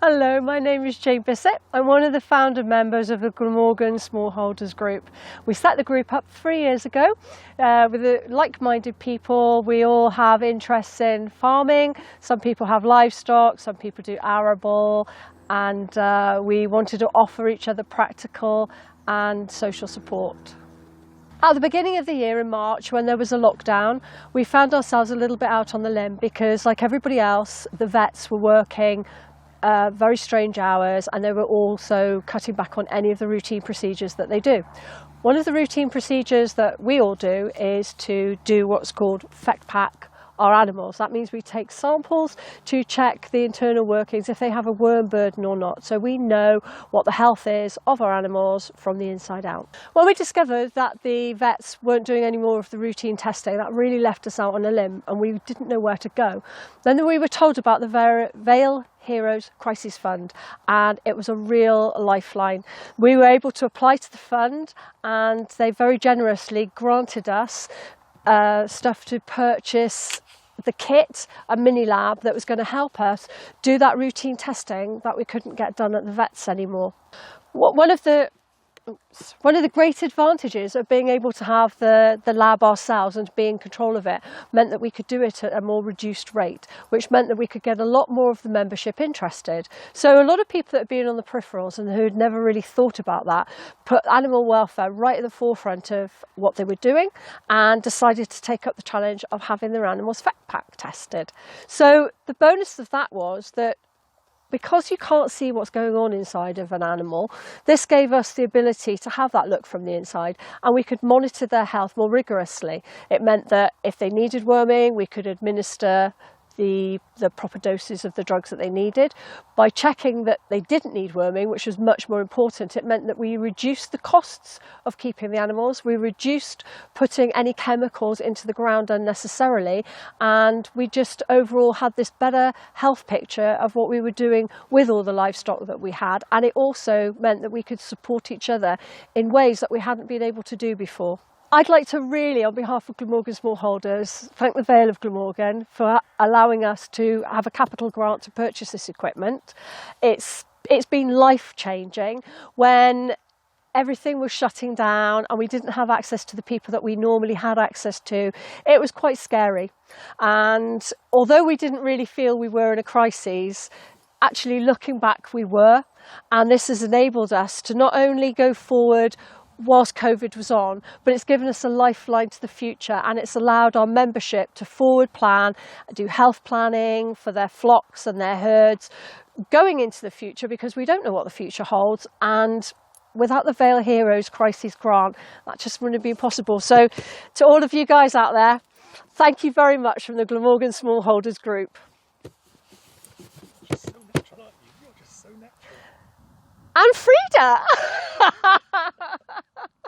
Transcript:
Hello, my name is Jane Bissett. I'm one of the founder members of the Glamorgan Smallholders group. We set the group up 3 years ago with like-minded people. We all have interests in farming. Some people have livestock, some people do arable, and we wanted to offer each other practical and social support. At the beginning of the year in March, when there was a lockdown, we found ourselves a little bit out on the limb because, like everybody else, the vets were working very strange hours, and they were also cutting back on any of the routine procedures that they do. One of the routine procedures that we all do is to do what's called FEC pack our animals. That means we take samples to check the internal workings, if they have a worm burden or not, so we know what the health is of our animals from the inside out. When we discovered that the vets weren't doing any more of the routine testing, that really left us out on a limb and we didn't know where to go. Then we were told about the Vale Heroes Grant Fund, and it was a real lifeline. We were able to apply to the fund and they very generously granted us stuff to purchase the kit, a mini lab that was going to help us do that routine testing that we couldn't get done at the vets anymore. One of the great advantages of being able to have the lab ourselves and be in control of it meant that we could do it at a more reduced rate, which meant that we could get a lot more of the membership interested. So a lot of people that have been on the peripherals and who'd never really thought about that put animal welfare right at the forefront of what they were doing and decided to take up the challenge of having their animals FEC pack tested. So the bonus of that was that because you can't see what's going on inside of an animal, this gave us the ability to have that look from the inside, and we could monitor their health more rigorously. It meant that if they needed worming, we could administer the proper doses of the drugs that they needed. By checking that they didn't need worming, which was much more important, it meant that we reduced the costs of keeping the animals, we reduced putting any chemicals into the ground unnecessarily, and we just overall had this better health picture of what we were doing with all the livestock that we had, and it also meant that we could support each other in ways that we hadn't been able to do before. I'd like to really, on behalf of Glamorgan Smallholders, thank the Vale of Glamorgan for allowing us to have a capital grant to purchase this equipment. It's been life-changing when everything was shutting down and we didn't have access to the people that we normally had access to. It was quite scary. And although we didn't really feel we were in a crisis, actually looking back we were. And this has enabled us to not only go forward whilst COVID was on, but it's given us a lifeline to the future, and it's allowed our membership to forward plan, do health planning for their flocks and their herds going into the future, because we don't know what the future holds, and without the Vale Heroes Crisis Grant, that just wouldn't have been possible. So to all of you guys out there, thank you very much from the Glamorgan Smallholders group. You're so natural, aren't you? You're just so natural. And Frida!